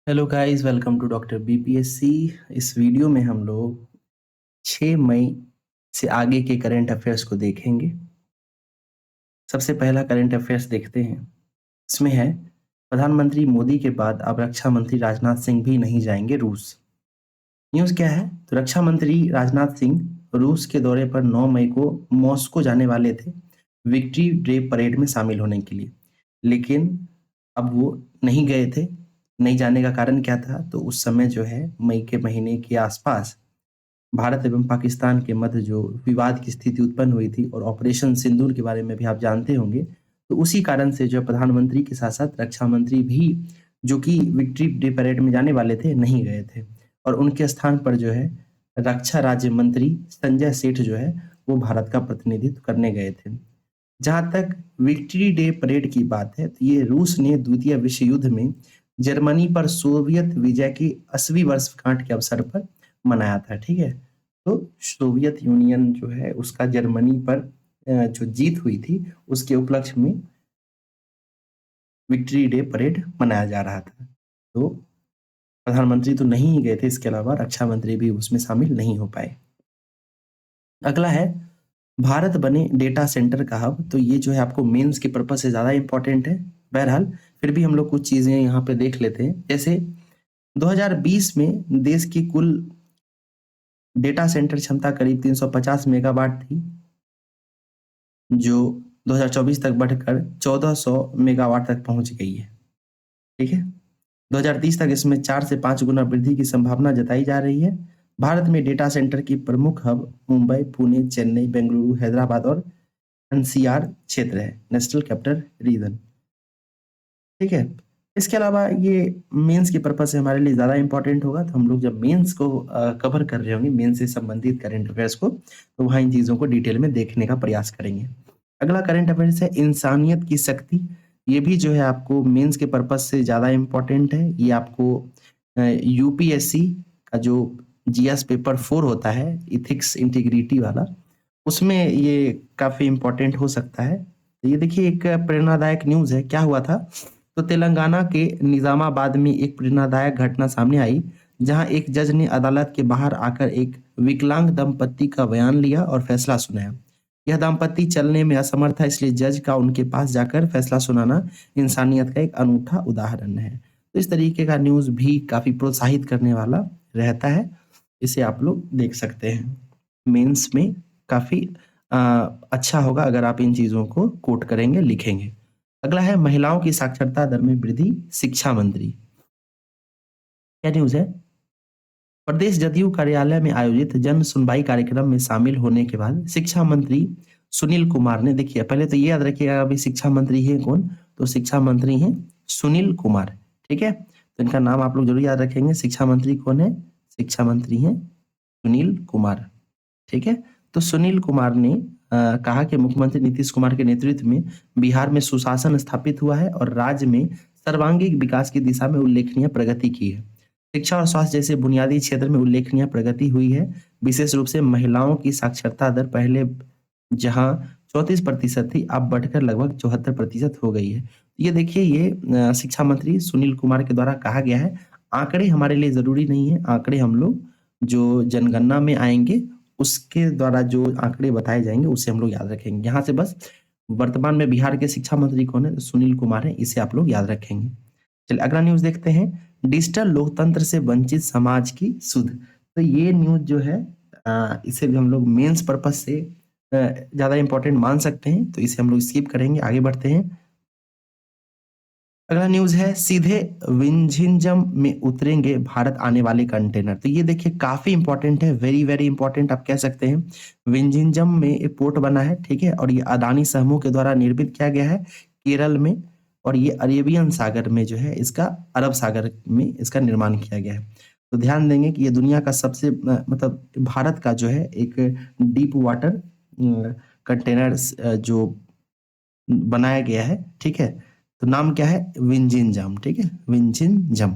Hello guys, welcome to doctor BPSC. इस वीडियो में हम लोग 6 मई से आगे के करंट अफेयर्स को देखेंगे। सबसे पहला करंट अफेयर्स देखते हैं। इसमें है, प्रधानमंत्री मोदी के बाद अब रक्षा मंत्री राजनाथ सिंह भी नहीं जाएंगे रूस। न्यूज़ क्या है? तो रक्षा मंत्री राजनाथ सिंह रूस के दौरे पर 9 मई को मॉस्को जाने वाले थे विक्ट्री डे परेड में शामिल होने के लिए, लेकिन अब वो नहीं गए थे। नहीं जाने का कारण क्या था? तो उस समय जो है मई के महीने के आसपास भारत एवं पाकिस्तान के मध्य जो विवाद की स्थिति उत्पन्न हुई थी और ऑपरेशन सिंदूर के बारे में भी आप जानते होंगे। तो उसी कारण से जो है प्रधानमंत्री के साथ-साथ रक्षा मंत्री भी, जो कि विक्ट्री डे परेड में जाने वाले थे, नहीं गए थे और उनके स्थान पर जो है रक्षा राज्य मंत्री संजय सेठ जो है वो भारत का प्रतिनिधित्व करने गए थे। जहाँ तक विक्ट्री डे परेड की बात है, तो ये रूस ने द्वितीय विश्व युद्ध में जर्मनी पर सोवियत विजय की 80वीं वर्षगांठ के अवसर पर मनाया था, ठीक है? तो सोवियत यूनियन जो है उसका जर्मनी पर जो जीत हुई थी, उसके उपलक्ष्य में विक्ट्री डे परेड मनाया जा रहा था। तो प्रधानमंत्री तो नहीं ही गए थे, इसके अलावा रक्षा मंत्री भी उसमें शामिल नहीं हो पाए। अगला है, भारत बने डेटा सेंटर का हब। तो ये जो है आपको मेंस के पर्पस से ज़्यादा इम्पोर्टेंट है। बहरहाल फिर भी हम लोग कुछ चीज़ें यहाँ पे देख लेते हैं। जैसे 2020 में देश की कुल डेटा सेंटर क्षमता करीब 350 मेगावाट थी, जो 2024 तक बढ़कर 1400 मेगावाट तक पहुंच गई है। ठीक है, 2030 तक इसमें 4 से 5 गुना वृद्धि की संभावना जताई जा रही है। भारत में डेटा सेंटर की प्रमुख हब मुंबई, पुणे, चेन्नई, बेंगलुरु, हैदराबाद और एनसीआर क्षेत्र है, नेशनल कैपिटल रीजन। ठीक है, इसके अलावा ये मेंस के पर्पस से हमारे लिए ज़्यादा इंपॉर्टेंट होगा। तो हम लोग जब मेंस को कवर कर रहे होंगे, मेंस से संबंधित करंट अफेयर्स को, तो वहाँ इन चीज़ों को डिटेल में देखने का प्रयास करेंगे। अगला करंट अफेयर्स है इंसानियत की शक्ति। ये भी जो है आपको मेंस के पर्पस से ज़्यादा इम्पोर्टेंट है। ये आपको यूपीएससी का जो जीएस पेपर 4 होता है, इथिक्स इंटीग्रिटी वाला, उसमें ये काफ़ी इम्पोर्टेंट हो सकता है। तो ये देखिए, एक प्रेरणादायक न्यूज़ है। क्या हुआ था? तो तेलंगाना के निज़ामाबाद में एक प्रेरणादायक घटना सामने आई, जहां एक जज ने अदालत के बाहर आकर एक विकलांग दंपत्ति का बयान लिया और फैसला सुनाया। यह दंपत्ति चलने में असमर्थ था, इसलिए जज का उनके पास जाकर फैसला सुनाना इंसानियत का एक अनूठा उदाहरण है। तो इस तरीके का न्यूज़ भी काफ़ी प्रोत्साहित करने वाला रहता है। इसे आप लोग देख सकते हैं। मेंस में काफ़ी अ, अच्छा होगा अगर आप इन चीज़ों को कोट करेंगे, लिखेंगे। अगला है, महिलाओं की साक्षरता दर में वृद्धि, शिक्षा मंत्री। क्या न्यूज़ है? प्रदेश जदयू कार्यालय में आयोजित जन सुनवाई कार्यक्रम में शामिल होने के बाद शिक्षा मंत्री सुनील कुमार ने, देखिए पहले तो ये याद रखिएगा अभी शिक्षा मंत्री हैं कौन? तो शिक्षा मंत्री हैं सुनील कुमार। ठीक है, तो इनका नाम आप लोग जरूर याद रखेंगे। शिक्षा मंत्री कौन है? शिक्षा मंत्री हैं सुनील कुमार। ठीक है, तो सुनील कुमार ने कहा कि मुख्यमंत्री नीतीश कुमार के नेतृत्व में बिहार में सुशासन स्थापित हुआ है और राज्य में सर्वांगीण विकास की दिशा में उल्लेखनीय प्रगति की है। शिक्षा और स्वास्थ्य जैसे बुनियादी क्षेत्र में उल्लेखनीय प्रगति हुई है। विशेष रूप से महिलाओं की साक्षरता दर पहले जहां 34% थी, अब बढ़कर लगभग 74% हो गई है। ये देखिए, ये शिक्षा मंत्री सुनील कुमार के द्वारा कहा गया है। आंकड़े हमारे लिए जरूरी नहीं है, आंकड़े हम लोग जो जनगणना में आएंगे उसके द्वारा जो आंकड़े बताए जाएंगे उसे हम लोग याद रखेंगे। यहाँ से बस वर्तमान में बिहार के शिक्षा मंत्री कौन है? तो सुनील कुमार है, इसे आप लोग याद रखेंगे। चलिए अगला न्यूज़ देखते हैं, डिजिटल लोकतंत्र से वंचित समाज की सुध। तो ये न्यूज़ जो है इसे भी हम लोग मेंस पर्पस से ज़्यादा इंपॉर्टेंट मान सकते हैं, तो इसे हम लोग स्किप करेंगे, आगे बढ़ते हैं। अगला न्यूज़ है, सीधे विंझिंजम में उतरेंगे भारत आने वाले कंटेनर। तो ये देखिए काफ़ी इंपॉर्टेंट है, वेरी वेरी इंपॉर्टेंट आप कह सकते हैं। विंझिंजम में एक पोर्ट बना है, ठीक है, और ये अदानी समूह के द्वारा निर्मित किया गया है केरल में, और ये अरेबियन सागर में जो है इसका, अरब सागर में इसका निर्माण किया गया है। तो ध्यान देंगे कि ये दुनिया का सबसे मतलब भारत का जो है एक डीप वाटर कंटेनर जो बनाया गया है, ठीक है। तो नाम क्या है? विंझिंजम, ठीक है, विंझिंजम।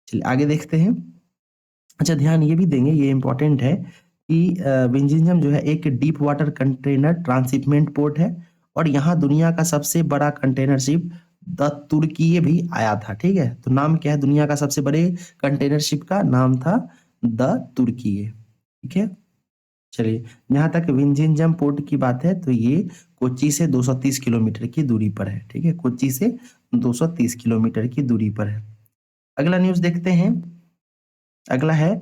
चलिए आगे देखते हैं। अच्छा, ध्यान ये भी देंगे, ये इंपॉर्टेंट है कि विंझिंजम जो है एक deep water container transshipment port है और यहाँ दुनिया का सबसे बड़ा कंटेनर शिप द तुर्की भी आया था। ठीक है, तो नाम क्या है दुनिया का सबसे बड़े कंटेनर शिप का? नाम था द तुर्की। ठीक है, चलिए जहां तक विंझिंजम पोर्ट की बात है तो ये कोच्चि से 230 किलोमीटर की दूरी पर है। ठीक है, कोच्चि से 230 किलोमीटर की दूरी पर है। अगला न्यूज देखते हैं। अगला है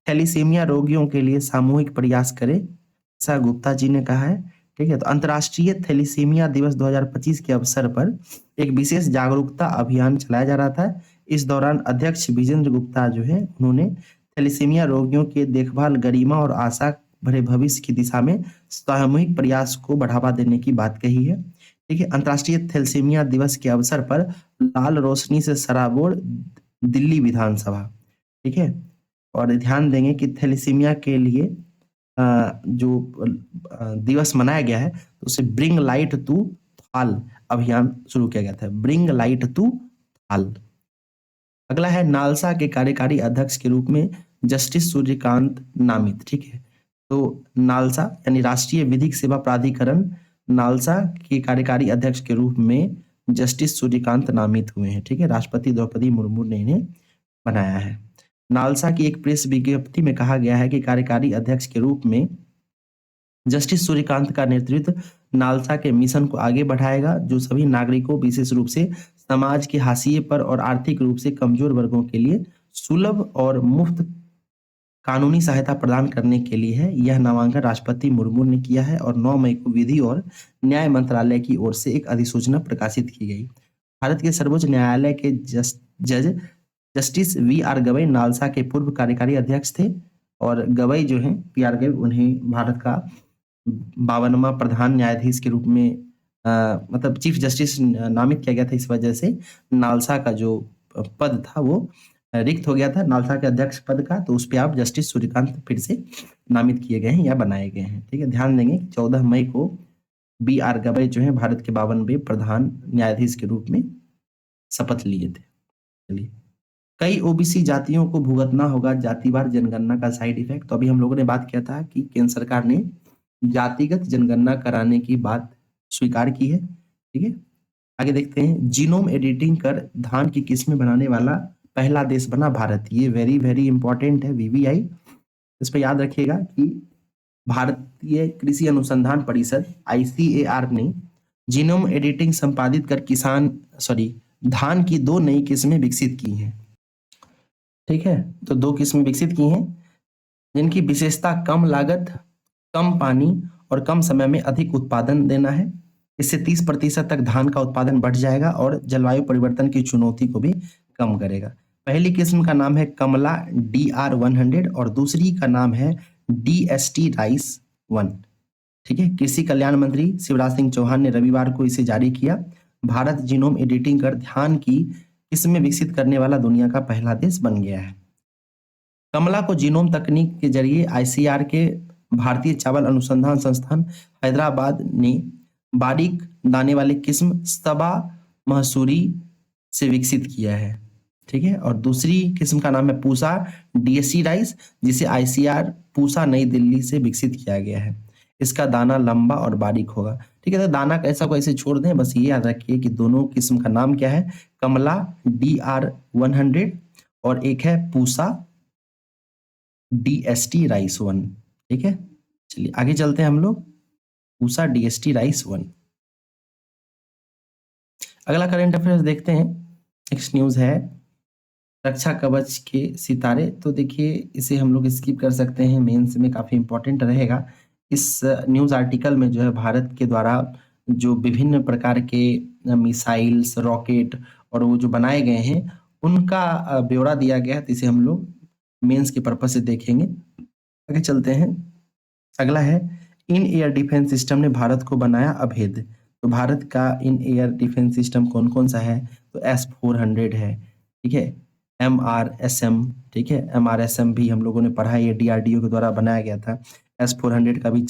थैलीसीमिया रोगियों के लिए सामूहिक प्रयास करें, ऐसा गुप्ता जी ने कहा है। ठीक है, तो अंतर्राष्ट्रीय थैलीसीमिया दिवस 2025 के अवसर पर एक विशेष जागरूकता अभियान चलाया जा रहा था। इस दौरान अध्यक्ष विजेंद्र गुप्ता जो है उन्होंने थैलीसीमिया रोगियों के देखभाल, गरिमा और आशा भरे भविष्य की दिशा में सामूहिक प्रयास को बढ़ावा देने की बात कही है। ठीक है, अंतर्राष्ट्रीय थैलीसीमिया दिवस के अवसर पर लाल रोशनी से सराबोर दिल्ली विधानसभा। ठीक है, और ध्यान देंगे कि थैलीसीमिया के लिए जो दिवस मनाया गया है तो उसे ब्रिंग लाइट टू थाल अभियान शुरू किया गया था। ब्रिंग लाइट टू थाल। अगला है नालसा के कार्यकारी अध्यक्ष के रूप में जस्टिस सूर्यकांत नामित। ठीक है, तो नालसा यानी राष्ट्रीय विधिक सेवा प्राधिकरण नालसा के कार्यकारी अध्यक्ष के रूप में जस्टिस सूर्यकांत नामित हुए हैं। ठीक है, राष्ट्रपति द्रौपदी मुर्मू ने इन्हें बनाया है। नालसा की एक प्रेस विज्ञप्ति में कहा गया है कि कार्यकारी अध्यक्ष के रूप में जस्टिस सूर्यकांत का नेतृत्व नालसा के मिशन को आगे बढ़ाएगा, जो सभी नागरिकों, विशेष रूप से समाज के हाशिए पर और आर्थिक रूप से कमजोर वर्गों के लिए सुलभ और मुफ्त कानूनी सहायता प्रदान करने के लिए है। यह नामांकन राष्ट्रपति मुर्मू ने किया है और 9 मई को विधि और न्याय मंत्रालय की ओर से एक अधिसूचना प्रकाशित की गई। भारत के सर्वोच्च न्यायालय के जज justice V R Gavai NALSA के पूर्व कार्यकारी अध्यक्ष थे और गवई जो हैं पी आर गवई उन्हें भारत का 52वां प्रधान न्यायाधीश के रूप में मतलब चीफ जस्टिस नामित किया गया था। इस वजह से नालसा का जो पद था वो रिक्त हो गया था, नालसा के अध्यक्ष पद का, तो उस पर आप जस्टिस सूर्यकांत फिर से नामित किए गए हैं या बनाए गए हैं। ठीक है, ध्यान देंगे कि 14 मई को बी आर गवई जो है भारत के 52वें प्रधान न्यायाधीश के रूप में शपथ लिए थे। चलिए, कई ओबीसी जातियों को भुगतना होगा जातिवार जनगणना का साइड इफेक्ट। तो अभी हम लोगों ने बात किया था कि केंद्र सरकार ने जातिगत जनगणना कराने की बात स्वीकार की है। ठीक है, आगे देखते हैं। जीनोम एडिटिंग कर धान की किस्में बनाने वाला पहला देश बना भारत। ये वेरी वेरी इंपॉर्टेंट है, वीवीआई। इस पर याद रखिएगा कि भारतीय कृषि अनुसंधान परिषद आईसीएआर ने जीनोम एडिटिंग संपादित कर धान की 2 नई किस्में विकसित की हैं। ठीक है, तो 2 किस्में विकसित की हैं जिनकी विशेषता कम लागत, कम पानी और कम समय में अधिक उत्पादन देना है। इससे 30% तक धान का उत्पादन बढ़ जाएगा और जलवायु परिवर्तन की चुनौती को भी कम करेगा। पहली किस्म का नाम है कमला DR100 और दूसरी का नाम है DST राइस 1। ठीक है, कृषि कल्याण मंत्री शिवराज सिंह चौहान ने रविवार को इसे जारी किया। भारत जीनोम एडिटिंग कर धान की किस्में विकसित करने वाला दुनिया का पहला देश बन गया है। कमला को जीनोम तकनीक के जरिए आईसीआर के भारतीय चावल अनुसंधान संस्थान हैदराबाद ने बारीक दाने वाली किस्म सबा महसूरी से विकसित किया है। ठीक है, और दूसरी किस्म का नाम है पूसा डीएससी राइस, जिसे आईसीआर पूसा नई दिल्ली से विकसित किया गया है। इसका दाना लंबा और बारीक होगा। ठीक है, तो दाना कैसा को ऐसे छोड़ दें, बस ये याद रखिए कि दोनों किस्म का नाम क्या है, कमला DR100 और एक है पूसा DST राइस 1। ठीक है, चलिए आगे चलते हैं हम लोग। Pusa DST rice 1। अगला करंट अफेयर्स देखते हैं। नेक्स्ट न्यूज है रक्षा कवच के सितारे। तो देखिए इसे हम लोग स्किप कर सकते हैं, मेंस में काफी इंपॉर्टेंट रहेगा। इस न्यूज आर्टिकल में जो है भारत के द्वारा जो विभिन्न प्रकार के मिसाइल्स, रॉकेट और वो जो बनाए गए हैं उनका ब्यौरा दिया गया है, तो इसे हम लोग मेंस के पर्पज से देखेंगे। आगे चलते हैं। अगला है इन एयर डिफेंस सिस्टम ने भारत को बनाया अभेद। तो भारत का इन एयर डिफेंस सिस्टम कौन कौन सा है, तो S-400 है। ठीक है, MRSM, ठीक है, MRSM भी हम लोगों ने पढ़ा है, ये DRDO के द्वारा बनाया गया था। S-400 का भी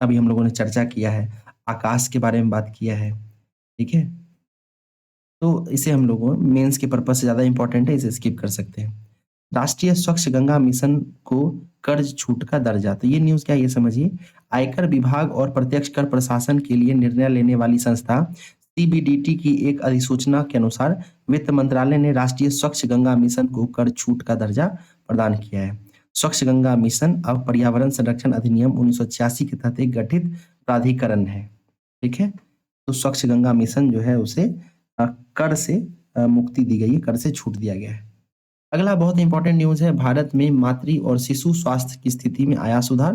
अभी हम लोगों ने चर्चा किया है, आकाश के बारे में बात किया है। ठीक है, तो इसे हम लोगों मेंस के पर्पज से ज्यादा इंपॉर्टेंट है, इसे स्किप कर सकते हैं। राष्ट्रीय स्वच्छ गंगा मिशन को कर्ज छूट का दर्जा। तो ये न्यूज क्या है ये समझिए। आयकर विभाग और प्रत्यक्ष कर प्रशासन के लिए निर्णय लेने वाली संस्था सीबीडीटी की एक अधिसूचना के अनुसार वित्त मंत्रालय ने राष्ट्रीय स्वच्छ गंगा मिशन को कर छूट का दर्जा प्रदान किया है। स्वच्छ गंगा मिशन अब पर्यावरण संरक्षण अधिनियम 1986 के तहत एक गठित प्राधिकरण है। ठीक है, तो स्वच्छ गंगा मिशन जो है उसे कर से मुक्ति दी गई है, कर से छूट दिया गया है। अगला बहुत इंपॉर्टेंट न्यूज है, भारत में मातृ और शिशु स्वास्थ्य की स्थिति में आया सुधार।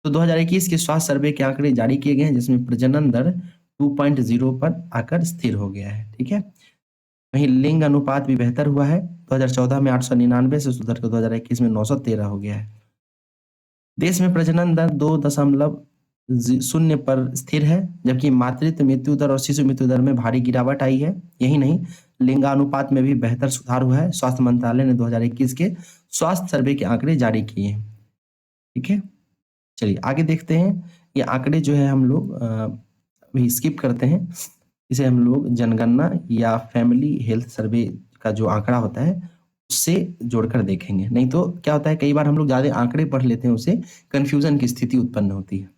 तो 2021 के स्वास्थ्य सर्वे के आंकड़े जारी किए गए हैं, जिसमें प्रजनन दर 2.0 पर आकर स्थिर हो गया है। ठीक है, वहीं लिंग अनुपात भी बेहतर हुआ है, 2014 में 899 से सुधर कर 2021 में 913 हो गया है। देश में प्रजनन दर 2.0 पर स्थिर है, जबकि मातृत्व मृत्यु दर और शिशु मृत्यु दर में भारी गिरावट आई है। यही नहीं, लिंगानुपात में भी बेहतर सुधार हुआ है। स्वास्थ्य मंत्रालय ने 2021 के स्वास्थ्य सर्वे के आंकड़े जारी किए हैं। ठीक है, चलिए आगे देखते हैं। ये आंकड़े जो है हम लोग अभी स्किप करते हैं, इसे हम लोग जनगणना या फैमिली हेल्थ सर्वे का जो आंकड़ा होता है उससे जोड़कर देखेंगे। नहीं तो क्या होता है, कई बार हम लोग ज्यादा आंकड़े पढ़ लेते हैं, उससे कंफ्यूजन की स्थिति उत्पन्न होती है।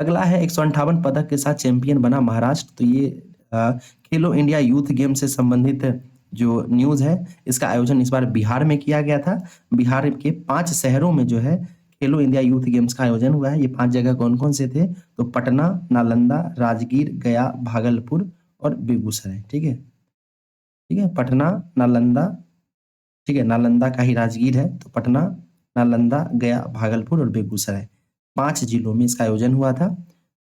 अगला है 158 पदक के साथ चैंपियन बना महाराष्ट्र। तो ये खेलो इंडिया यूथ गेम से संबंधित जो न्यूज है, इसका आयोजन इस बार बिहार में किया गया था। बिहार के 5 शहरों में जो है खेलो इंडिया यूथ गेम्स का आयोजन हुआ है। ये 5 जगह कौन कौन से थे, तो पटना, नालंदा, राजगीर, गया, भागलपुर और बेगूसराय। ठीक है, ठीक है, पटना, नालंदा, ठीक है, नालंदा का ही राजगीर है, तो पटना, नालंदा, गया, भागलपुर और बेगूसराय 5 जिलों में इसका आयोजन हुआ था।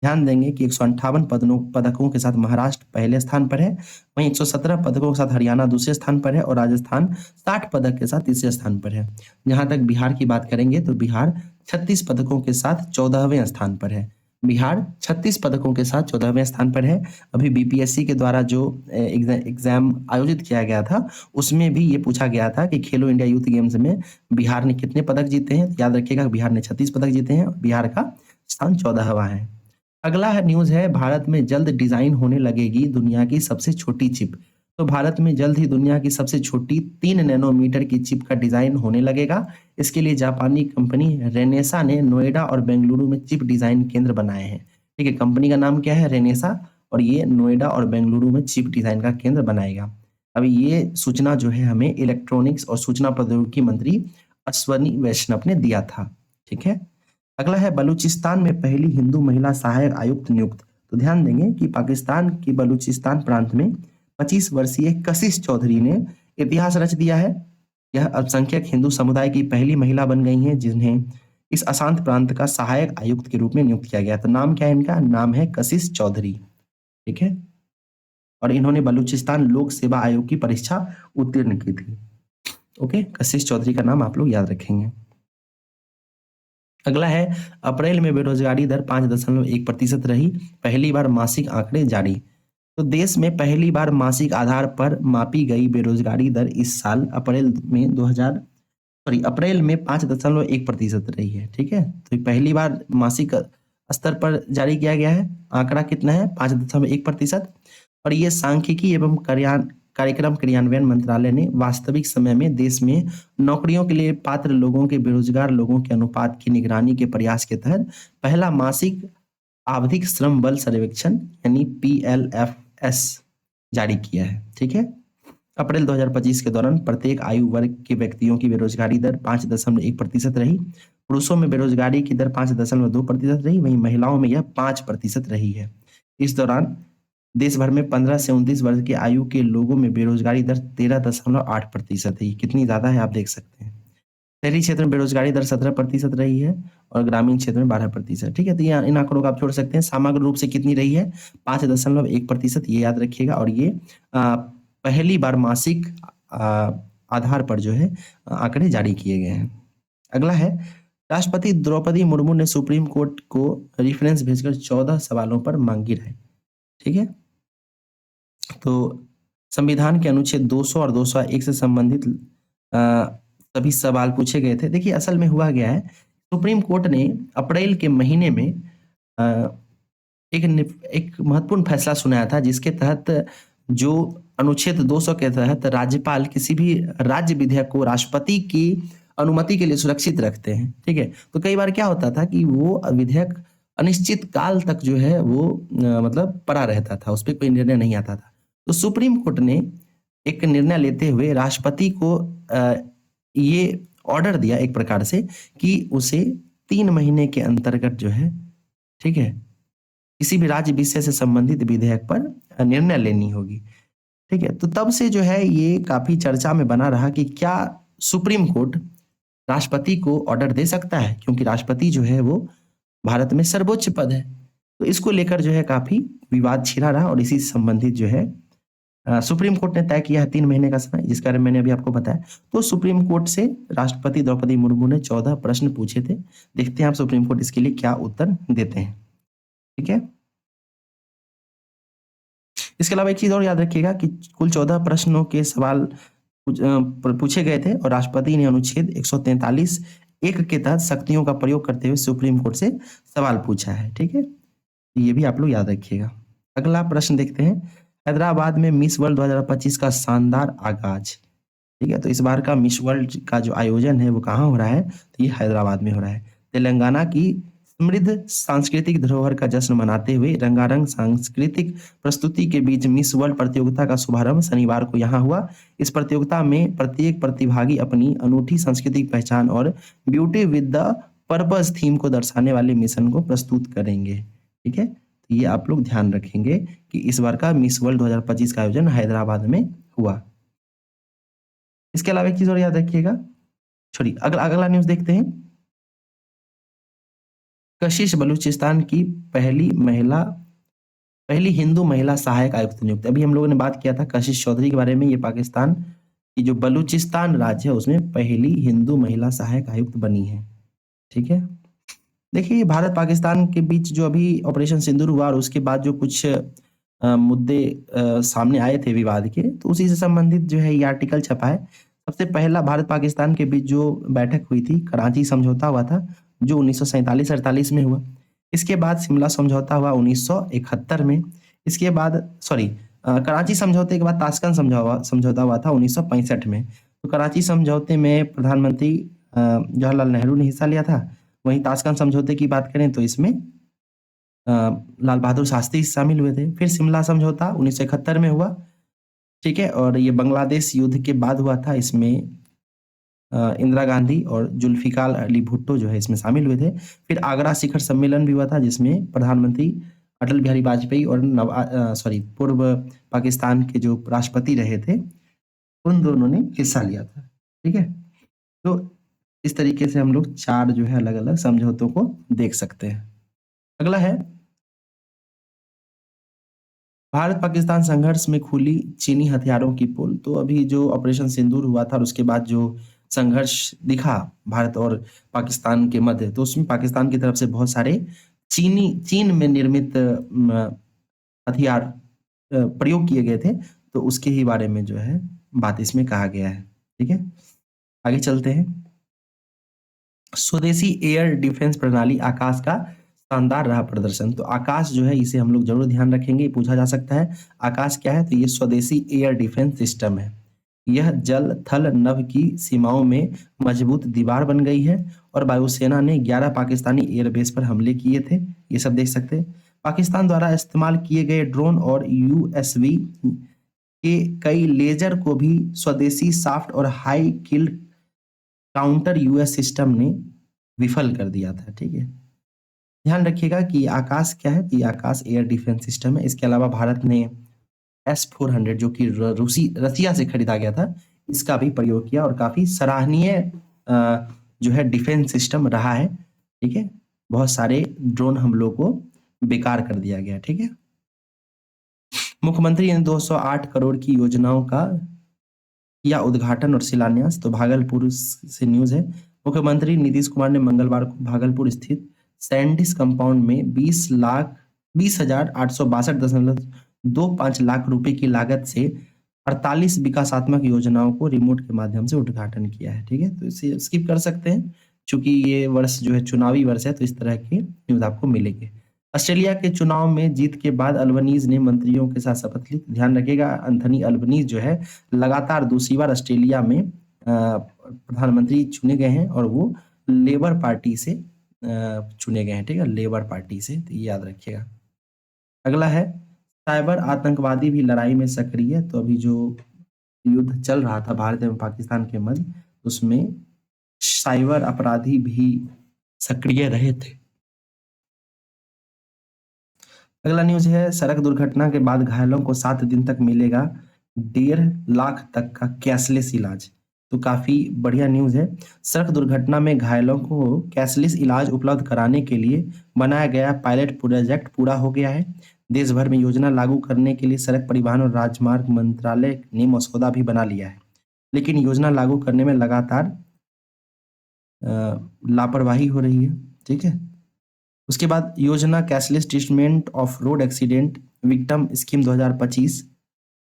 ध्यान देंगे कि 158 पदकों के साथ महाराष्ट्र पहले स्थान पर है, वहीं 117 पदकों के साथ हरियाणा दूसरे स्थान पर है और राजस्थान 60 पदक के साथ तीसरे स्थान पर है। जहां तक बिहार की बात करेंगे तो बिहार 36 पदकों के साथ 14वें स्थान पर है। बिहार 36 पदकों के साथ 14वें स्थान पर है। अभी बीपीएससी के द्वारा जो एग्जाम आयोजित किया गया था उसमें भी ये पूछा गया था कि खेलो इंडिया यूथ गेम्स में बिहार ने कितने पदक जीते हैं। याद रखिएगा, बिहार ने 36 पदक जीते हैं, बिहार का स्थान 14वां है। अगला है न्यूज है, भारत में जल्द डिजाइन होने लगेगी दुनिया की सबसे छोटी चिप। तो भारत में जल्द ही दुनिया की सबसे छोटी 3 नैनोमीटर की चिप का डिजाइन होने लगेगा। इसके लिए जापानी कंपनी रेनेसा ने नोएडा और बेंगलुरु में चिप डिजाइन केंद्र बनाए हैं। ठीक है, कंपनी का नाम क्या है, रेनेसा, और ये नोएडा और बेंगलुरु में चिप डिजाइन का केंद्र बनाएगा। अभी ये सूचना जो है हमें इलेक्ट्रॉनिक्स और सूचना प्रौद्योगिकी मंत्री अश्वनी वैष्णव ने दिया था। ठीक है, अगला है बलूचिस्तान में पहली हिंदू महिला सहायक आयुक्त नियुक्त। तो ध्यान देंगे कि पाकिस्तान के बलूचिस्तान प्रांत में 25 वर्षीय कशिश चौधरी ने इतिहास रच दिया है। यह अल्पसंख्यक हिंदू समुदाय की पहली महिला बन गई हैं जिन्हें इस अशांत प्रांत का सहायक आयुक्त के रूप में नियुक्त किया गया। तो नाम क्या है इनका, नाम है कशिश चौधरी। ठीक है, और इन्होंने बलूचिस्तान लोक सेवा आयोग की परीक्षा उत्तीर्ण की थी। ओके, कशिश चौधरी का नाम आप लोग याद रखेंगे। अगला है, अप्रैल में बेरोजगारी दर 5.1% रही, पहली बार मासिक आंकड़े जारी। तो देश में पहली बार मासिक आधार पर मापी गई बेरोजगारी दर इस साल अप्रैल में 5.1% रही है। ठीक है, तो पहली बार मासिक स्तर पर जारी किया गया है। आंकड़ा कितना है, 5.1%। और ये सांख्यिकी एवं कार्यक्रम क्रियान्वयन मंत्रालय ने वास्तविक समय में देश में नौकरियों के लिए पात्र लोगों के बेरोजगार लोगों के अनुपात की निगरानी के प्रयास के तहत पहला मासिक आवधिक श्रम बल सर्वेक्षण यानी PLFS जारी किया है। ठीक है, अप्रैल 2025 के दौरान प्रत्येक आयु वर्ग के व्यक्तियों की बेरोजगारी दर 5.1% रही। पुरुषों में बेरोजगारी की दर 5.2% रही, वहीं महिलाओं में यह 5% रही है। इस दौरान देश भर में 15 से 29 वर्ष के आयु के लोगों में बेरोजगारी दर 13.8% है। कितनी ज्यादा है आप देख सकते हैं। शहरी क्षेत्र में बेरोजगारी दर 17% रही है और ग्रामीण क्षेत्र में 12%। ठीक है, तो इन आंकड़ों को आप छोड़ सकते हैं। समग्र रूप से कितनी रही है, 5.1%, ये याद रखिएगा। और ये पहली बार मासिक आधार पर जो है आंकड़े जारी किए गए हैं। अगला है, राष्ट्रपति द्रौपदी मुर्मू ने सुप्रीम कोर्ट को रेफरेंस भेजकर 14 सवालों पर मांगी राय। ठीक है, तो संविधान के अनुच्छेद 200 और 201 से संबंधित सभी सवाल पूछे गए थे। देखिए, असल में हुआ गया है, सुप्रीम कोर्ट ने अप्रैल के महीने में एक महत्वपूर्ण फैसला सुनाया था, जिसके तहत जो अनुच्छेद 200 के तहत राज्यपाल किसी भी राज्य विधेयक को राष्ट्रपति की अनुमति के लिए सुरक्षित रखते हैं। ठीक है, तो कई बार क्या होता था कि वो विधेयक अनिश्चित काल तक जो है वो मतलब पड़ा रहता था, उस पे कोई निर्णय नहीं आता था। तो सुप्रीम कोर्ट ने एक निर्णय लेते हुए राष्ट्रपति को ये ऑर्डर दिया एक प्रकार से कि उसे 3 महीने के अंतर्गत जो है, ठीक है, किसी भी राज्य विषय से संबंधित विधेयक पर निर्णय लेनी होगी। ठीक है, तो तब से जो है ये काफ़ी चर्चा में बना रहा कि क्या सुप्रीम कोर्ट राष्ट्रपति को ऑर्डर दे सकता है? क्योंकि राष्ट्रपति जो है वो भारत में सर्वोच्च पद है। तो इसको लेकर जो है काफ़ी विवाद छिड़ा रहा और इसी से संबंधित जो है सुप्रीम कोर्ट ने तय किया है 3 महीने का समय, जिसके बारे में मैंने अभी आपको बताया। तो सुप्रीम कोर्ट से राष्ट्रपति द्रौपदी मुर्मू ने 14 प्रश्न पूछे थे। देखते हैं आप सुप्रीम कोर्ट इसके लिए क्या उत्तर देते हैं। ठीक है? इसके अलावा एक चीज़ और याद रखिएगा कि कुल 14 प्रश्नों के सवाल पूछे गए थे और राष्ट्रपति ने अनुच्छेद 143 एक के तहत शक्तियों का प्रयोग करते हुए सुप्रीम कोर्ट से सवाल पूछा है। ठीक है? ये भी आप लोग याद रखिएगा। अगला प्रश्न देखते हैं। हैदराबाद में मिस वर्ल्ड 2025 का शानदार आगाज। ठीक है, तो इस बार का मिस वर्ल्ड का जो आयोजन है वो कहाँ हो रहा है? तो ये हैदराबाद में हो रहा है। तेलंगाना की समृद्ध सांस्कृतिक धरोहर का जश्न मनाते हुए रंगारंग सांस्कृतिक प्रस्तुति के बीच मिस वर्ल्ड प्रतियोगिता का शुभारंभ शनिवार को यहाँ हुआ। इस प्रतियोगिता में प्रत्येक प्रतिभागी अपनी अनूठी सांस्कृतिक पहचान और beauty with the purpose theme को दर्शाने वाले मिशन को प्रस्तुत करेंगे। ठीक है, तो ये आप लोग ध्यान रखेंगे कि इस बार का मिस वर्ल्ड 2025 का आयोजन हैदराबाद में हुआ। इसके अलावा एक चीज और याद रखिएगा, छोड़िए अगला अगला न्यूज देखते हैं। कशिश बलूचिस्तान की पहली हिंदू महिला सहायक आयुक्त नियुक्त। अभी हम लोगों ने बात किया था कशिश चौधरी के बारे में। ये पाकिस्तान की जो बलूचिस्तान राज्य है उसमें पहली हिंदू महिला सहायक आयुक्त बनी है। ठीक है, देखिए भारत पाकिस्तान के बीच जो अभी ऑपरेशन सिंदूर हुआ और उसके बाद जो कुछ मुद्दे सामने आए थे विवाद के, तो उसी से संबंधित जो है ये आर्टिकल छपा है। सबसे पहला भारत पाकिस्तान के बीच जो बैठक हुई थी, कराची समझौता हुआ था जो 1947-48 में हुआ। इसके बाद शिमला समझौता हुआ 1971 में। इसके बाद कराची समझौते के बाद ताशकंद समझौता हुआ था 1965 में। तो कराची समझौते में प्रधानमंत्री जवाहरलाल नेहरू ने हिस्सा लिया था। वहीं ताशकंद समझौते की बात करें तो इसमें लाल बहादुर शास्त्री शामिल हुए थे। फिर शिमला समझौता 1971 में हुआ। ठीक है, और ये बांग्लादेश युद्ध के बाद हुआ था। इसमें इंदिरा गांधी और जुल्फिकार अली भुट्टो जो है इसमें शामिल हुए थे। फिर आगरा शिखर सम्मेलन भी हुआ था जिसमें प्रधानमंत्री अटल बिहारी वाजपेयी और पूर्व पाकिस्तान के जो राष्ट्रपति रहे थे उन दोनों ने हिस्सा लिया था। ठीक है, तो इस तरीके से हम लोग 4 जो है अलग अलग समझौतों को देख सकते हैं। अगला है भारत पाकिस्तान संघर्ष में खुली चीनी हथियारों की पोल। तो अभी जो ऑपरेशन सिंदूर हुआ था और उसके बाद जो संघर्ष दिखा भारत और पाकिस्तान के मध्य, तो उसमें पाकिस्तान की तरफ से बहुत सारे चीन में निर्मित हथियार प्रयोग किए गए थे। तो उसके ही बारे में जो है बात इसमें कहा गया है। ठीक है, आगे चलते हैं। स्वदेशी एयर डिफेंस प्रणाली आकाश का शानदार रहा प्रदर्शन। तो आकाश जो है इसे हम लोग जरूर ध्यान रखेंगे, पूछा जा सकता है आकाश क्या है? तो ये स्वदेशी एयर डिफेंस सिस्टम है। यह जल थल नभ की सीमाओं में मजबूत दीवार बन गई है और वायुसेना ने 11 पाकिस्तानी एयरबेस पर हमले किए थे। ये सब देख सकते हैं। पाकिस्तान द्वारा इस्तेमाल किए गए ड्रोन और यूएसवी के कई लेजर को भी स्वदेशी सॉफ्ट और हाई किल काउंटर यूएस सिस्टम ने विफल कर दिया था। ठीक है, ध्यान रखिएगा कि आकाश क्या है? ये आकाश एयर डिफेंस सिस्टम है। इसके अलावा भारत ने S-400 जो कि रसिया से खरीदा गया था, इसका भी प्रयोग किया और काफी सराहनीय जो है डिफेंस सिस्टम रहा है। ठीक है, बहुत सारे ड्रोन हमलों को बेकार कर दिया गया। ठीक है, मुख्यमंत्री ने 208 करोड़ की योजनाओं का किया उद्घाटन और शिलान्यास। तो भागलपुर से न्यूज है। मुख्यमंत्री नीतीश कुमार ने मंगलवार को भागलपुर स्थित सैंडिस कंपाउंड में 20,862.25 लाख रुपए की लागत से 48 विकासात्मक योजनाओं को रिमोट के माध्यम से उद्घाटन किया है। ठीक है, तो इसे स्किप कर सकते हैं क्योंकि ये वर्ष जो है चुनावी वर्ष है, तो इस तरह के न्यूज आपको मिलेंगे। ऑस्ट्रेलिया के चुनाव में जीत के बाद अल्बनीज ने मंत्रियों के साथ शपथ ली। ध्यान रखिएगा, एंथनी अल्बनीज जो है लगातार दूसरी बार ऑस्ट्रेलिया में प्रधानमंत्री चुने गए हैं और वो लेबर पार्टी से चुने गए हैं, ठीक है, लेबर पार्टी से, तो ये याद रखिएगा। अगला है साइबर आतंकवादी भी लड़ाई में सक्रिय है। तो अभी जो युद्ध चल रहा था भारत एवं पाकिस्तान के मध्य, उसमें साइबर अपराधी भी सक्रिय रहे थे। अगला न्यूज है सड़क दुर्घटना के बाद घायलों को 7 दिन तक मिलेगा 1.5 लाख तक का कैशलेस इलाज। तो काफी बढ़िया न्यूज है। सड़क दुर्घटना में घायलों को कैशलेस इलाज उपलब्ध कराने के लिए बनाया गया पायलट प्रोजेक्ट पूरा हो गया है। देश भर में योजना लागू करने के लिए सड़क परिवहन और राजमार्ग मंत्रालय ने मसौदा भी बना लिया है, लेकिन योजना लागू करने में लगातार लापरवाही हो रही है, ठीक है। उसके बाद योजना cashless treatment of road accident victim scheme 2025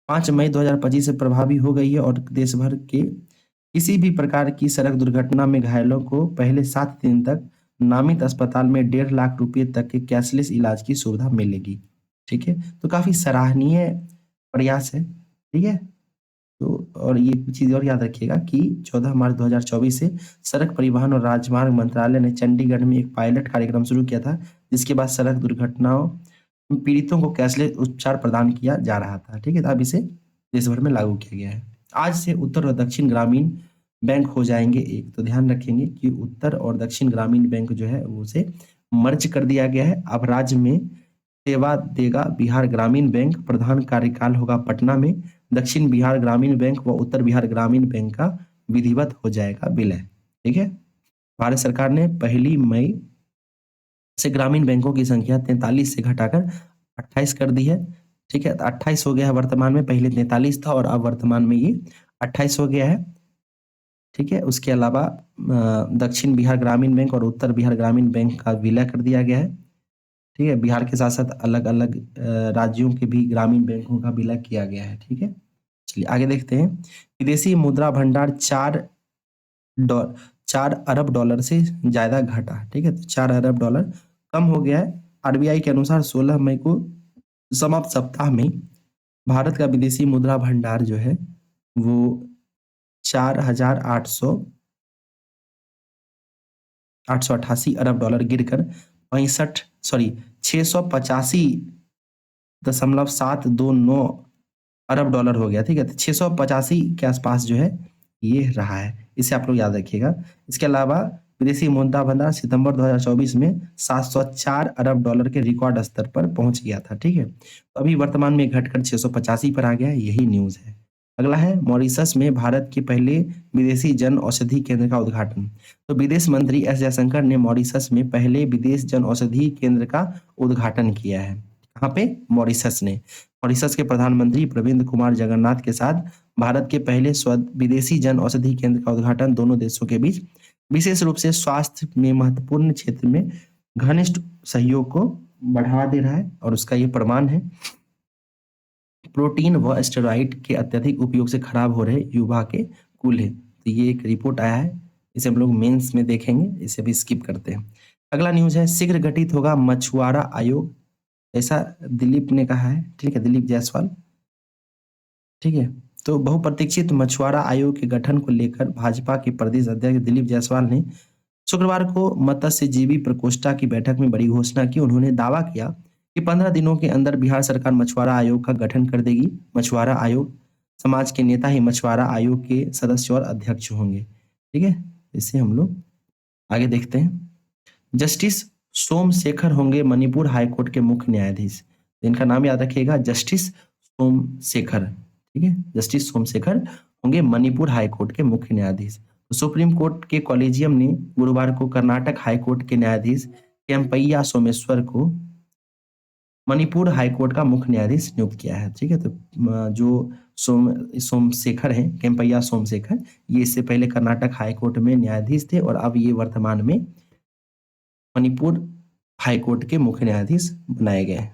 5 मई 2025 से प्रभावी हो गई है और देश भर के किसी भी प्रकार की सड़क दुर्घटना में घायलों को पहले 7 दिन तक नामित अस्पताल में 1.5 लाख रुपए तक के कैशलेस इलाज की सुविधा मिलेगी, ठीक है। तो काफी सराहनीय प्रयास है, ठीक है। तो और ये चीज़ और याद रखिएगा कि 14 मार्च 2024 से सड़क परिवहन और राजमार्ग मंत्रालय ने चंडीगढ़ में एक पायलट कार्यक्रम शुरू किया था, जिसके बाद सड़क दुर्घटनाओं में पीड़ितों को कैशलेस उपचार प्रदान किया जा रहा था, ठीक है। तो अब इसे देश भर में लागू किया गया है। आज से उत्तर और दक्षिण ग्रामीण बैंक हो जाएंगे एक। तो ध्यान रखेंगे कि उत्तर और दक्षिण ग्रामीण बैंक जो है उसे मर्ज कर दिया गया है। अब राज्य में सेवा देगा बिहार ग्रामीण बैंक, प्रधान कार्यकाल होगा पटना में। दक्षिण बिहार ग्रामीण बैंक व उत्तर बिहार ग्रामीण बैंक का विधिवत हो जाएगा विलय, ठीक है। भारत सरकार ने 1 मई से ग्रामीण बैंकों की संख्या 43 से घटाकर 28 कर दी है, ठीक है। तो 28 हो गया है वर्तमान में, पहले 43 था और अब वर्तमान में ये 28 हो गया है, ठीक है। उसके अलावा दक्षिण बिहार ग्रामीण बैंक और उत्तर बिहार ग्रामीण बैंक का विलय कर दिया गया है, ठीक है। बिहार के साथ साथ अलग अलग राज्यों के भी ग्रामीण बैंकों का विलय किया गया है, ठीक है। चलिए आगे देखते हैं। विदेशी मुद्रा भंडार 4 अरब डॉलर से ज्यादा घटा, ठीक है। तो 4 अरब डॉलर कम हो गया है। आरबीआई के अनुसार 16 मई को समाप्त सप्ताह में भारत का विदेशी मुद्रा भंडार जो है वो 888 अरब डॉलर गिरकर 685.729 अरब डॉलर हो गया, ठीक है। तो 685 के आसपास जो है ये रहा है, इसे आप लोग याद रखिएगा। इसके अलावा विदेशी मुद्रा भंडार सितंबर 2024 में 704 अरब डॉलर के रिकॉर्ड स्तर पर पहुंच गया था, ठीक है। तो अभी वर्तमान में घटकर 685 पर आ गया है, यही न्यूज है। अगला है मॉरिशस में भारत के पहले विदेशी जन औषधि केंद्र का उद्घाटन। तो विदेश मंत्री एस जयशंकर ने मॉरिशस में पहले विदेश जन औषधि केंद्र का उद्घाटन किया है। कहाँ पे? मॉरिशस ने। मॉरिशस के प्रधानमंत्री प्रविंद कुमार जगन्नाथ के साथ भारत के पहले विदेशी जन औषधि केंद्र का उद्घाटन दोनों देशों के बीच विशेष रूप से स्वास्थ्य में महत्वपूर्ण क्षेत्र में घनिष्ठ सहयोग को बढ़ावा दे रहा है और उसका ये प्रमाण है। प्रोटीन व स्टेरॉइड के अत्यधिक उपयोग से खराब हो रहे युवा के कूल्हे। तो ये एक रिपोर्ट आया है, इसे हम लोग मेंस में देखेंगे, इसे भी स्किप करते हैं। अगला न्यूज है शीघ्र गठित होगा मछुआरा आयोग, ऐसा दिलीप ने कहा है, ठीक है, दिलीप जायसवाल, ठीक है। तो बहुप्रतीक्षित मछुआरा आयोग के गठन को लेकर भाजपा के प्रदेश अध्यक्ष दिलीप जायसवाल ने शुक्रवार को मत्स्यजीवी प्रकोष्ठा की बैठक में बड़ी घोषणा की। उन्होंने दावा किया कि 15 दिनों के अंदर बिहार सरकार मछुआरा आयोग का गठन कर देगी। मछुआरा आयोग समाज के नेता ही मछुआरा आयोग के सदस्य और अध्यक्ष होंगे, ठीक है। इसे हम लोग आगे देखते हैं। जस्टिस सोमशेखर होंगे मणिपुर हाईकोर्ट के मुख्य न्यायाधीश। इनका नाम याद रखिएगा, जस्टिस सोमशेखर, ठीक है। जस्टिस सोमशेखर होंगे मणिपुर हाईकोर्ट के मुख्य न्यायाधीश। तो सुप्रीम कोर्ट के कॉलेजियम ने गुरुवार को कर्नाटक हाईकोर्ट के न्यायाधीश केम्पैया सोमेश्वर को मणिपुर हाईकोर्ट का मुख्य न्यायाधीश नियुक्त किया है, ठीक है। तो जो सोमशेखर हैं, केम्पैया सोमशेखर, ये इससे पहले कर्नाटक हाईकोर्ट में न्यायाधीश थे और अब ये वर्तमान में मणिपुर हाईकोर्ट के मुख्य न्यायाधीश बनाए गए।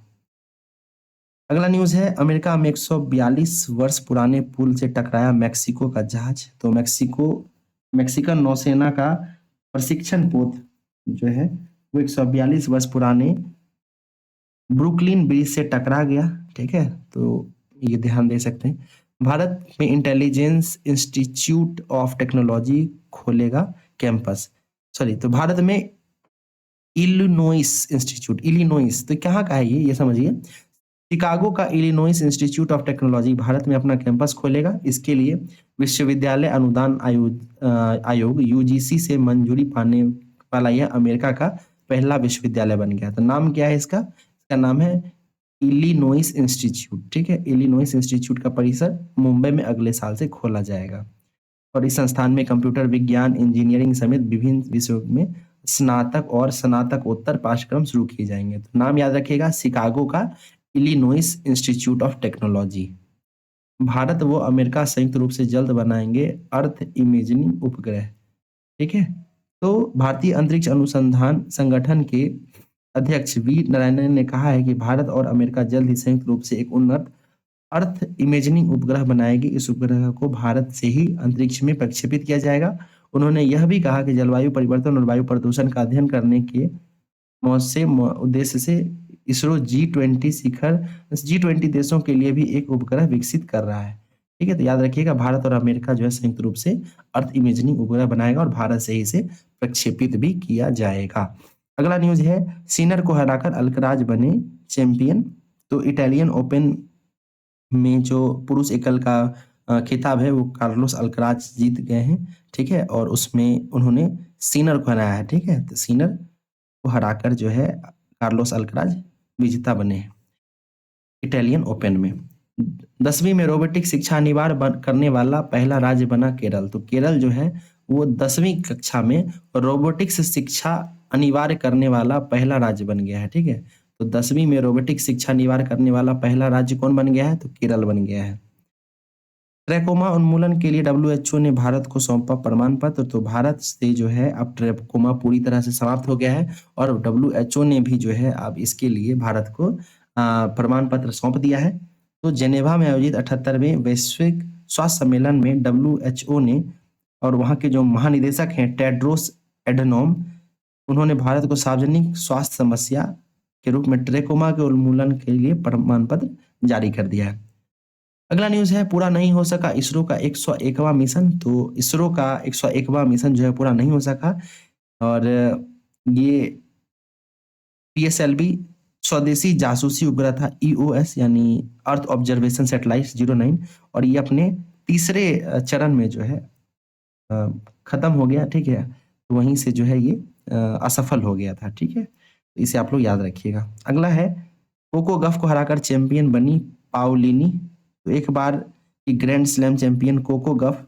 अगला न्यूज है अमेरिका में 142 वर्ष पुराने पुल से टकराया मैक्सिको का जहाज। तो मैक्सिकन नौसेना का प्रशिक्षण पोत जो है वो 142 वर्ष पुराने ब्रुकलिन ब्रिज से टकरा गया, ठीक है। तो ये ध्यान दे सकते हैं। भारत में इंटेलिजेंस इंस्टीट्यूट ऑफ टेक्नोलॉजी खोलेगा कैंपस। तो भारत में इलिनोइस इंस्टीट्यूट, इलिनोइस तो कहाँ का है ये समझिए। शिकागो का Illinois institute of technology Bharat में अपना कैंपस खोलेगा। इसके लिए विश्वविद्यालय अनुदान आयोग यूजीसी से मंजूरी पाने वाला यह अमेरिका का पहला विश्वविद्यालय बन गया। तो नाम क्या है इसका? इसका नाम है इलिनोइस इंस्टीट्यूट। ठीक है, इलिनोइस इंस्टीट्यूट का परिसर मुंबई में अगले साल से खोला जाएगा और इस संस्थान में कंप्यूटर विज्ञान, इंजीनियरिंग समेत विभिन्न विषयों में स्नातक और स्नातकोत्तर पाठ्यक्रम शुरू किए जाएंगे। तो नाम याद रखिएगा, शिकागो का Illinois institute of technology. Bharat व अमेरिका संयुक्त रूप से जल्द बनाएंगे अर्थ इमेजिंग उपग्रह। ठीक है, तो भारतीय अंतरिक्ष अनुसंधान संगठन के अध्यक्ष वी नारायणन ने कहा है कि भारत और अमेरिका जल्द ही संयुक्त रूप से एक उन्नत अर्थ इमेजिंग उपग्रह बनाएगी। इस उपग्रह को भारत से ही अंतरिक्ष में प्रक्षेपित किया जाएगा। उन्होंने यह भी कहा कि जलवायु परिवर्तन और वायु प्रदूषण का अध्ययन करने के उद्देश्य से इसरो G20 देशों के लिए भी एक उपग्रह विकसित कर रहा है। ठीक है, तो याद रखिएगा भारत और अमेरिका जो है संयुक्त रूप से अर्थ इमेजिंग उपग्रह बनाएगा और भारत से ही इसे प्रक्षेपित भी किया जाएगा। अगला न्यूज है, सिनर को हराकर अल्कराज बने चैंपियन। तो इटालियन ओपन में जो पुरुष एकल का खिताब है वो कार्लोस अल्कराज जीत गए हैं। ठीक है, और उसमें उन्होंने सिनर को हराया है। ठीक है, तो सिनर को हराकर जो है कार्लोस अल्कराज विजेता बने इटालियन ओपन में। 10वीं में रोबोटिक शिक्षा अनिवार्य करने वाला पहला राज्य बना केरल। तो केरल जो है वो 10वीं कक्षा में रोबोटिक्स शिक्षा अनिवार्य करने वाला पहला राज्य बन गया है। ठीक है, तो 10वीं में रोबोटिक शिक्षा अनिवार्य करने वाला पहला राज्य कौन बन गया है? तो केरल बन गया है। ट्रैकोमा उन्मूलन के लिए WHO ने भारत को सौंपा प्रमाण पत्र। तो भारत से जो है अब ट्रैकोमा पूरी तरह से समाप्त हो गया है और WHO ने भी जो है अब इसके लिए भारत को प्रमाण पत्र सौंप दिया है। तो जेनेवा में आयोजित 78वें वैश्विक स्वास्थ्य सम्मेलन में WHO ने और वहाँ के जो महानिदेशक हैं टेड्रोस एडनोम, उन्होंने भारत को सार्वजनिक स्वास्थ्य समस्या के रूप में ट्रैकोमा के उन्मूलन के लिए प्रमाण पत्र जारी कर दिया है। अगला न्यूज है, पूरा नहीं हो सका इसरो का 101वां मिशन। तो इसरो का 101वां मिशन जो है पूरा नहीं हो सका और ये PSLV स्वदेशी जासूसी उपग्रह था EOS यानी अर्थ ऑब्जर्वेशन सैटेलाइट 09 और ये अपने तीसरे चरण में जो है खत्म हो गया। ठीक है, तो वहीं से जो है ये असफल हो गया था। ठीक है, तो इसे आप लोग याद रखिएगा। अगला है, कोको गफ को हराकर चैंपियन बनी पाओलिनी। तो एक बार की ग्रैंड स्लैम चैंपियन कोको गफ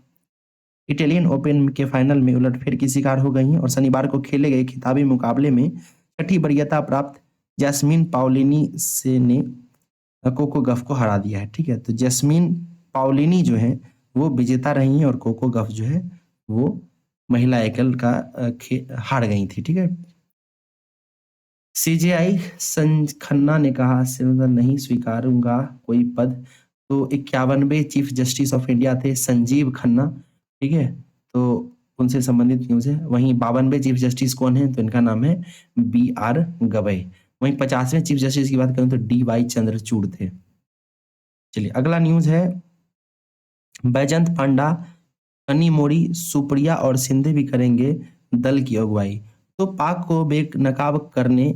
इटालियन ओपन के फाइनल में उलटफेर की शिकार हो गई हैं और शनिवार को खेले गए खिताबी मुकाबले में छठी वरीयता प्राप्त जैस्मिन पाओलिनी से ने कोको गफ को हरा दिया है। ठीक है, तो जैस्मिन पाओलिनी जो है वो विजेता रही हैं और कोको गफ जो है वो महिला एकल का हार गई थी। ठीक है, CJI संजय खन्ना ने कहा नहीं स्वीकारूंगा कोई पद। तो 51वें चीफ जस्टिस ऑफ इंडिया थे संजीव खन्ना। ठीक है, तो उनसे संबंधित न्यूज है। वहीं 52वें चीफ जस्टिस कौन है? तो इनका नाम है BR गवई। वहीं 50वें चीफ जस्टिस की बात करें तो DY चंद्रचूड़ थे। चलिए अगला न्यूज है, बैजंत पांडा, कनिमोड़ी, सुप्रिया और सिंधे भी करेंगे दल की अगुवाई। तो पाक को बेनकाब करने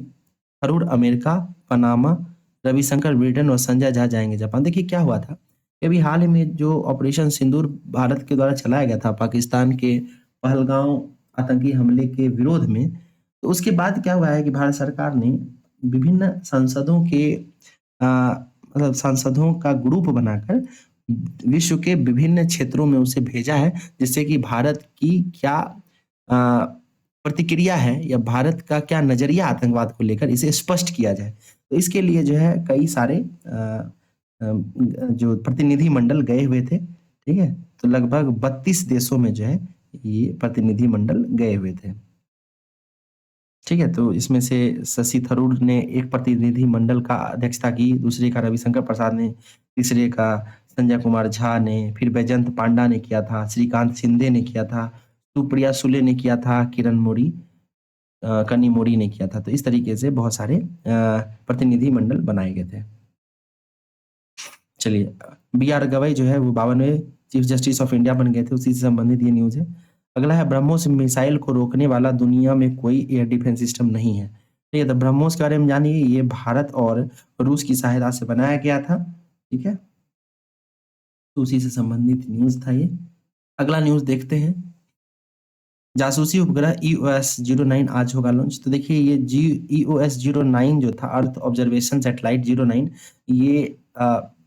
Tharoor America, Panama, Ravishankar Britain और संजय झा जाएंगे जापान। देखिए क्या हुआ था, अभी हाल ही में जो ऑपरेशन सिंदूर भारत के द्वारा चलाया गया था पाकिस्तान के पहलगांव आतंकी हमले के विरोध में, तो उसके बाद क्या हुआ है कि भारत सरकार ने विभिन्न सांसदों के मतलब सांसदों का ग्रुप बनाकर विश्व के विभिन्न क्षेत्रों में उसे भेजा है, जिससे कि भारत की क्या प्रतिक्रिया है या भारत का क्या नजरिया आतंकवाद को लेकर इसे स्पष्ट किया जाए। तो इसके लिए जो है कई सारे जो प्रतिनिधि मंडल गए हुए थे। ठीक है, तो लगभग 32 देशों में जो है ये प्रतिनिधि मंडल गए हुए थे। ठीक है, तो इसमें से शशि थरूर ने एक प्रतिनिधि मंडल का अध्यक्षता की, दूसरे का रविशंकर प्रसाद ने, तीसरे का संजय कुमार झा ने, फिर बैजंत पांडा ने किया था, श्रीकांत शिंदे ने किया था, सुप्रिया सुले ने किया था, किरण मोड़ी कनिमोड़ी ने किया था। तो इस तरीके से बहुत सारे प्रतिनिधि मंडल बनाए गए थे। चलिए BR गवई जो है वो 52वें चीफ जस्टिस ऑफ इंडिया बन गए थे, उसी से संबंधित ये न्यूज है। अगला है, ब्रह्मोस मिसाइल को रोकने वाला दुनिया में कोई एयर डिफेंस सिस्टम नहीं है। ठीक है, तो ब्रह्मोस के बारे में जानिए, ये भारत और रूस की सहायता से बनाया गया था। ठीक है, तो उसी से संबंधित न्यूज़ था ये। अगला न्यूज़ देखते हैं। जासूसी उपग्रह EOS-09 आज होगा लॉन्च। तो देखिए ये EOS-09 जो था, अर्थ ऑब्जर्वेशन सैटेलाइट 09, ये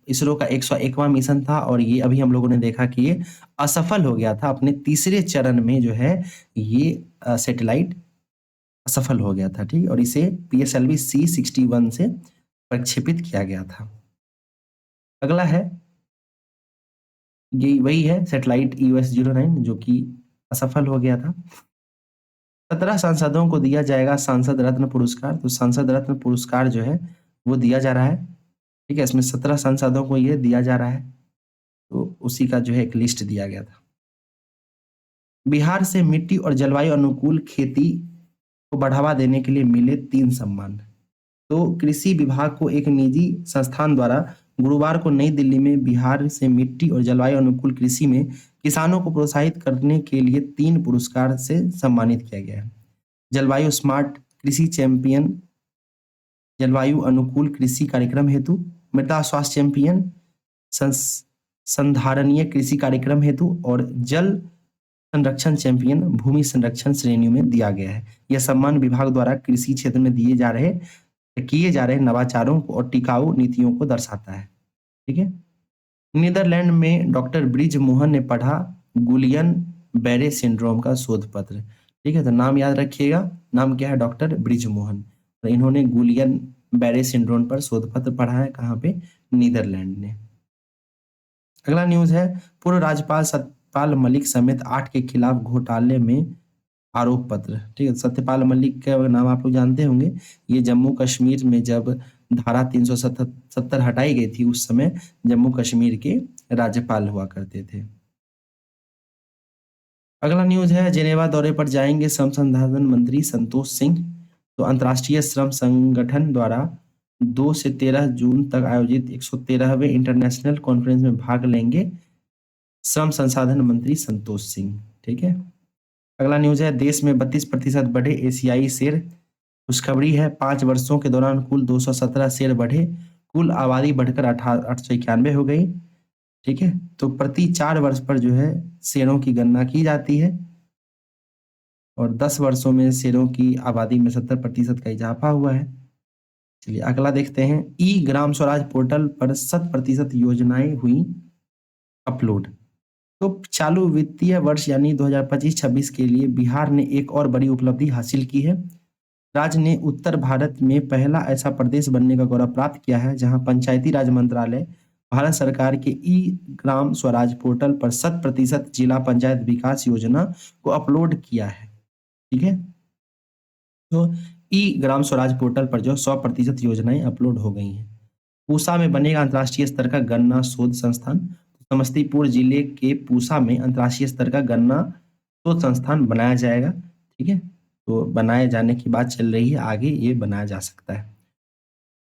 इसरो का 101वां मिशन था और ये अभी हम लोगों ने देखा कि ये असफल हो गया था। अपने तीसरे चरण में जो है ये सैटेलाइट असफल हो गया था, ठीक है, और इसे PSLV C61 से प्रक्षेपित किया गया था। अगला है, ये वही है सैटेलाइट EOS-09 जो कि असफल हो गया था। 17 सांसदों को दिया जाएगा सांसद रत्न पुरस्कार। तो सांसद रत्न पुरस्कार जो है वो दिया जा रहा है। ठीक है, इसमें 17 सांसदों को ये दिया जा रहा है, तो उसी का जो है एक लिस्ट दिया गया था। बिहार से मिट्टी और जलवायु अनुकूल खेती को बढ़ावा देने के लिए मिले 3 सम्मान। तो कृषि विभाग को एक निजी संस्थान द्वारा गुरुवार को नई दिल्ली में बिहार से मिट्टी और जलवायु अनुकूल कृषि में किसानों को प्रोत्साहित करने के लिए 3 पुरस्कार से सम्मानित किया गया है। जलवायु स्मार्ट कृषि चैंपियन, जलवायु अनुकूल कृषि कार्यक्रम हेतु, मृदा स्वास्थ्य चैंपियन, संधारणीय कृषि कार्यक्रम हेतु और जल संरक्षण चैंपियन भूमि संरक्षण श्रेणियों में दिया गया है। यह सम्मान विभाग द्वारा कृषि क्षेत्र में किए जा रहे नवाचारों को और टिकाऊ नीतियों को दर्शाता है। ठीक है, नीदरलैंड में डॉक्टर ब्रिज मोहन ने पढ़ा गुलियन बैरे सिंड्रोम का शोध पत्र। ठीक है, तो नाम याद रखिएगा, नाम क्या है, डॉक्टर ब्रिज मोहन। तो इन्होंने गुलियन बैरे सिंड्रोम पर शोध पत्र पढ़ा है, कहाँ पे, नीदरलैंड ने। अगला न्यूज है, पूर्व राज्यपाल सत्यपाल मलिक समेत 8 के खिलाफ घोटाले में आरोप पत्र। ठीक है, सत्यपाल मलिक का नाम आप लोग जानते होंगे। ये जम्मू कश्मीर में जब धारा 370 हटाई गई थी, उस समय जम्मू कश्मीर के राज्यपाल हुआ करते थे। अगला न्यूज है, जेनेवा दौरे पर जाएंगे श्रम संसाधन मंत्री संतोष सिंह। तो अंतर्राष्ट्रीय श्रम संगठन द्वारा 2 से 13 जून तक आयोजित 113वें इंटरनेशनल कॉन्फ्रेंस में भाग लेंगे श्रम संसाधन मंत्री संतोष सिंह। ठीक है, अगला न्यूज है, देश में 32% बढ़े एशियाई शेर। खुशखबरी है, 5 वर्षों के दौरान कुल 217 शेर बढ़े, कुल आबादी बढ़कर 891 हो गई। ठीक है, तो प्रति 4 वर्ष पर जो है शेरों की गणना की जाती है और 10 वर्षों में शेरों की आबादी में 70% का इजाफा हुआ है। चलिए अगला देखते हैं, ई ग्राम स्वराज पोर्टल पर 100% योजनाएं हुई अपलोड। तो चालू वित्तीय वर्ष यानी 2025-26 के लिए बिहार ने एक और बड़ी उपलब्धि हासिल की है। राज्य ने उत्तर भारत में पहला ऐसा प्रदेश बनने का गौरव प्राप्त किया है जहां पंचायती राज मंत्रालय भारत सरकार के ई ग्राम स्वराज पोर्टल पर 100% जिला पंचायत विकास योजना को अपलोड किया है। ठीक है, तो ई ग्राम स्वराज पोर्टल पर जो 100% योजनाएं अपलोड हो गई हैं। पूसा में बनेगा अंतर्राष्ट्रीय स्तर का गन्ना शोध संस्थान। समस्तीपुर जिले के पूसा में अंतर्राष्ट्रीय स्तर का गन्ना शोध संस्थान बनाया जाएगा। ठीक है, तो बनाए जाने की बात चल रही है, आगे ये बनाया जा सकता है।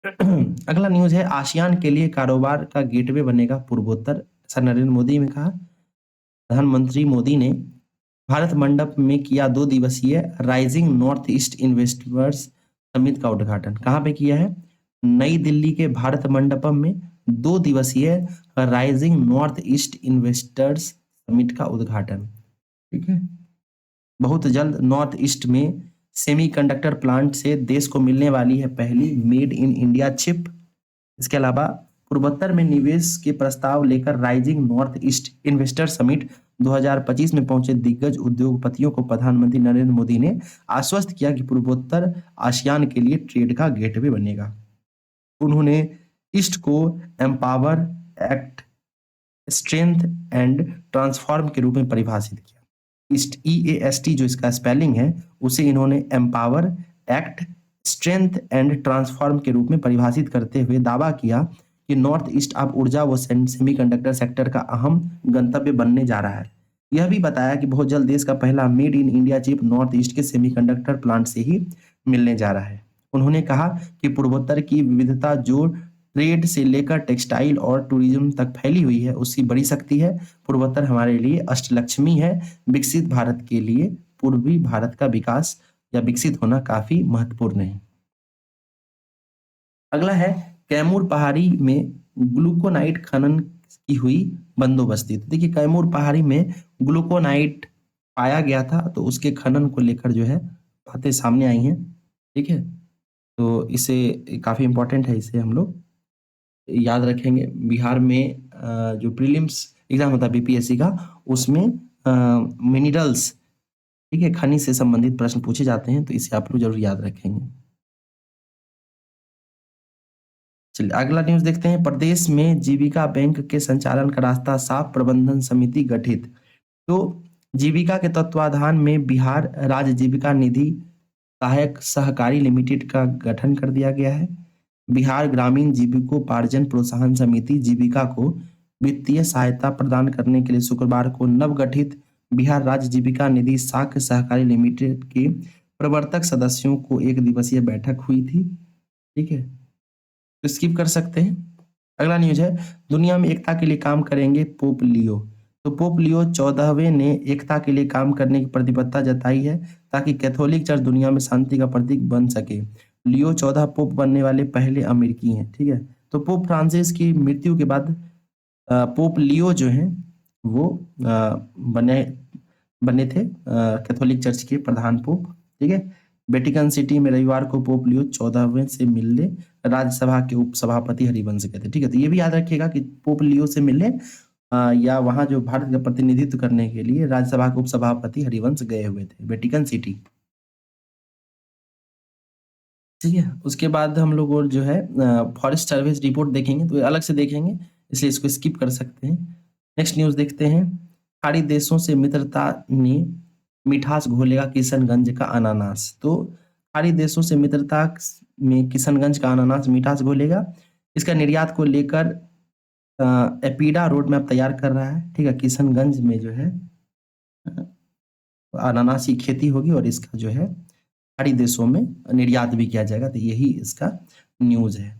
अगला न्यूज है, आसियान के लिए कारोबार का गेटवे बनेगा पूर्वोत्तर, ऐसा नरेंद्र मोदी ने कहा। प्रधानमंत्री मोदी ने भारत मंडप में किया 2 दिवसीय rising north east investors summit का उद्घाटन। कहाँ पे किया है, नई दिल्ली के भारत मंडपम में 2 दिवसीय rising north east investors summit का उद्घाटन। ठीक है, बहुत जल्द नॉर्थ ईस्ट में सेमीकंडक्टर प्लांट से देश को मिलने वाली है पहली मेड इन इंडिया चिप। इसके अलावा पूर्वोत्तर में निवेश के प्रस्ताव लेकर rising north east investor summit 2025 में पहुंचे दिग्गज उद्योगपतियों को प्रधानमंत्री नरेंद्र मोदी ने आश्वस्त किया कि पूर्वोत्तर आसियान के लिए ट्रेड का गेटवे बनेगा। उन्होंने ईस्ट को empower, act, strength and transform के रूप में परिभाषित किया। ईस्ट EAST जो इसका स्पेलिंग है उसे इन्होंने empower, act, strength and transform के रूप में परिभाषित करते हुए दावा किया कि नॉर्थ ईस्ट अब ऊर्जा व सेमीकंडक्टर सेक्टर का अहम गंतव्य बनने जा रहा है। यह भी बताया कि बहुत जल्द देश का पहला made in India chip north east के सेमीकंडक्टर प्लांट से ही मिलने जा रहा है। उन्होंने कहा कि पूर्वोत्तर की विविधता जो ट्रेड से लेकर टेक्सटाइल और टूरिज्म तक फैली हुई है उसकी बड़ी शक्ति है। पूर्वोत्तर हमारे लिए अष्टलक्ष्मी है। विकसित भारत के लिए पूर्वी भारत का विकास या विकसित होना काफी महत्वपूर्ण है। अगला है कैमूर पहाड़ी में ग्लूकोनाइट खनन की हुई बंदोबस्ती। तो देखिए कैमूर पहाड़ी में ग्लूकोनाइट पाया गया था, तो उसके खनन को लेकर जो है बातें सामने आई हैं। ठीक है, तो इसे काफ़ी इम्पोर्टेंट है, इसे हम लोग याद रखेंगे। बिहार में जो प्रीलिम्स एग्जाम होता है बीपीएससी का, उसमें मिनरल्स, ठीक है, खनिज से संबंधित प्रश्न पूछे जाते हैं, तो इसे आप लोग जरूर याद रखेंगे। चलिए अगला न्यूज़ देखते हैं। प्रदेश में जीविका बैंक के संचालन का रास्ता साफ, प्रबंधन समिति गठित। तो जीविका के तत्वाधान में बिहार राज्य जीविका निधि सहायक सहकारी लिमिटेड का गठन कर दिया गया है। बिहार ग्रामीण जीविकोपार्जन प्रोत्साहन समिति जीविका को वित्तीय सहायता प्रदान करने के लिए शुक्रवार को नवगठित बिहार राज्य जीविका निधि साख सहकारी लिमिटेड के प्रवर्तक सदस्यों को एक दिवसीय बैठक हुई थी। ठीक है, तो स्किप कर सकते हैं। अगला न्यूज है, दुनिया में एकता के लिए काम करेंगे पोप लियो। तो पोप लियो 14वें ने एकता के लिए काम करने की प्रतिबद्धता जताई है, ताकि कैथोलिक चर्च दुनिया में शांति का प्रतीक बन सके। लियो 14 पोप बनने वाले पहले अमेरिकी हैं। ठीक है, तो पोप फ्रांसिस की मृत्यु के बाद पोप लियो जो हैं वो बने बने थे कैथोलिक चर्च के प्रधान पोप। ठीक है, वेटिकन सिटी में रविवार को पोप लियो 14वें से मिलने राज्यसभा के उपसभापति हरिवंश गए थे। ठीक है, तो ये भी याद रखिएगा कि पोप लियो से मिलने या वहां जो भारत का प्रतिनिधित्व करने के लिए राज्यसभा के उपसभापति हरिवंश गए हुए थे वेटिकन सिटी। ठीक है, उसके बाद हम लोग और जो है फॉरेस्ट सर्विस रिपोर्ट देखेंगे, तो अलग से देखेंगे, इसलिए इसको स्किप कर सकते हैं। नेक्स्ट न्यूज देखते हैं। खाड़ी देशों से मित्रता ने मिठास घोलेगा किशनगंज का अनानास। तो खाड़ी देशों से मित्रता में किशनगंज का अनानास मिठास घोलेगा। इसका निर्यात को लेकर एपीडा रोड मैप तैयार कर रहा है। ठीक है, किशनगंज में जो है अनानास की खेती होगी और इसका जो है खाड़ी देशों में निर्यात भी किया जाएगा। तो यही इसका न्यूज है।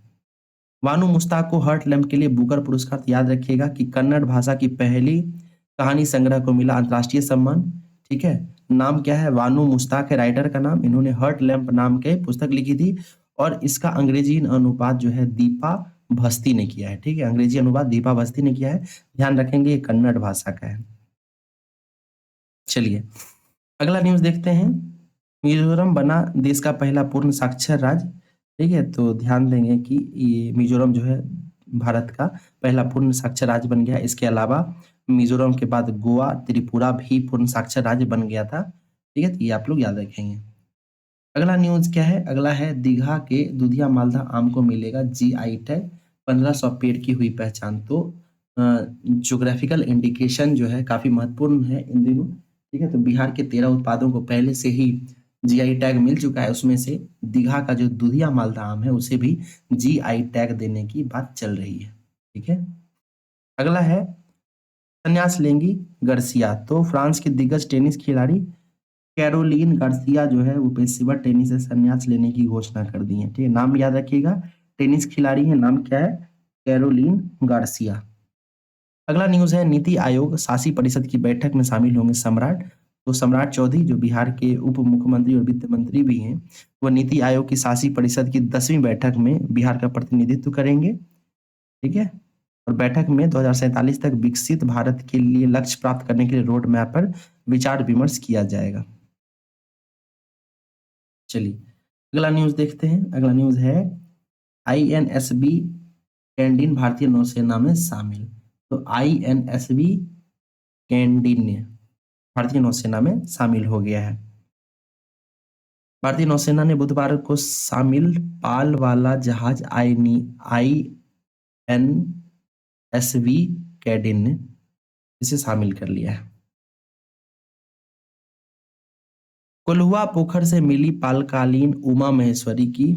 वानू मुस्ताक को हर्ट लैम्प के लिए बुकर पुरस्कार। तो याद रखिएगा कि कन्नड़ भाषा की पहली कहानी संग्रह को मिला अंतर्राष्ट्रीय सम्मान। ठीक है, नाम क्या है? वानू मुस्ताक है राइटर का नाम। इन्होंने हर्ट लैम्प नाम के पुस्तक लिखी थी और इसका अंग्रेजी अनुवाद जो है दीपा भस्ती ने किया है। ठीक है, अंग्रेजी अनुवाद दीपा भस्ती ने किया है। ध्यान रखेंगे ये कन्नड़ भाषा का है। चलिए अगला न्यूज देखते हैं। मिजोरम बना देश का पहला पूर्ण साक्षर राज्य। ठीक है, तो ध्यान देंगे कि ये मिजोरम जो है भारत का पहला पूर्ण साक्षर राज्य बन गया। इसके अलावा मिजोरम के बाद गोवा, त्रिपुरा भी पूर्ण साक्षर राज्य बन गया था। ठीक है, तो ये आप लोग याद रखेंगे। अगला न्यूज क्या है? अगला है दीघा के दुधिया मालदा आम को मिलेगा जीआई टैग। 1500 पेड़ की हुई पहचान। तो ज्योग्राफिकल इंडिकेशन जो है काफी महत्वपूर्ण है इन दिनों। ठीक है, तो बिहार के 13 उत्पादों को पहले से ही जीआई टैग मिल चुका है। उसमें से दीघा का जो दुधिया मालदा आम है उसे भी जीआई टैग देने की बात चल रही है। ठीक है, अगला है संन्यास लेंगी गार्सिया। तो फ्रांस की दिग्गज टेनिस खिलाड़ी कैरोलीन गार्सिया जो है वो पेशेवर टेनिस से संन्यास लेने की घोषणा कर दी है। ठीक है, नाम याद रखिएगा, टेनिस खिलाड़ी है, नाम क्या है? Caroline Garcia. अगला न्यूज है नीति आयोग शासी परिषद की बैठक में शामिल होंगे सम्राट। तो सम्राट चौधरी जो बिहार के उप मुख्यमंत्री और वित्त मंत्री भी हैं, वो नीति आयोग की शासी परिषद की 10वीं बैठक में बिहार का प्रतिनिधित्व करेंगे। ठीक है, और बैठक में 2047 तक विकसित भारत के लिए लक्ष्य प्राप्त करने के लिए रोड मैप पर विचार विमर्श किया जाएगा। चलिए अगला न्यूज देखते हैं। अगला न्यूज है आईएनएसबी कैंडीन भारतीय नौसेना में शामिल। तो आईएनएसबी कैंडीन भारतीय नौसेना में शामिल हो गया है। भारतीय नौसेना ने बुधवार को शामिल पाल वाला जहाज आईएनएसवी कैडिन ने इसे शामिल कर लिया है। कोल्हुआ पोखर से मिली पालकालीन उमा महेश्वरी की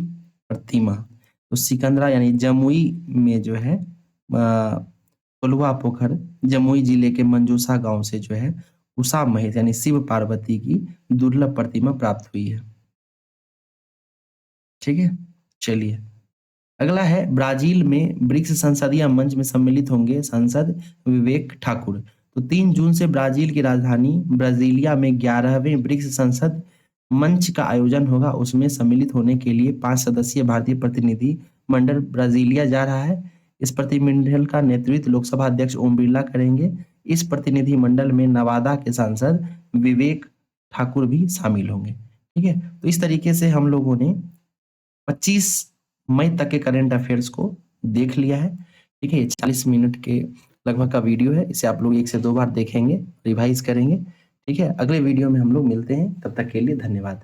प्रतिमा। तो सिकंदरा यानी जमुई में जो है कोल्हुआ पोखर जमुई जिले के मंजूसा गांव से जो है उषा महेश यानी शिव पार्वती की दुर्लभ प्रतिमा प्राप्त हुई है। ठीक है, चलिए अगला है ब्राजील में ब्रिक्स संसदीय मंच में सम्मिलित होंगे सांसद विवेक ठाकुर। तो 3 जून से ब्राजील की राजधानी ब्राजीलिया में 11वें ब्रिक्स संसद मंच का आयोजन होगा। उसमें सम्मिलित होने के लिए 5 सदस्यीय भारतीय प्रतिनिधि मंडल ब्राजीलिया जा रहा है। इस प्रतिनिधिमंडल का नेतृत्व लोकसभा अध्यक्ष ओम बिरला करेंगे। इस प्रतिनिधिमंडल में नवादा के सांसद विवेक ठाकुर भी शामिल होंगे। ठीक है, तो इस तरीके से हम लोगों ने 25 मई तक के करंट अफेयर्स को देख लिया है। ठीक है, ये 40 मिनट के लगभग का वीडियो है। इसे आप लोग 1 से 2 बार देखेंगे, रिवाइज करेंगे। ठीक है, अगले वीडियो में हम लोग मिलते हैं। तब तक के लिए धन्यवाद।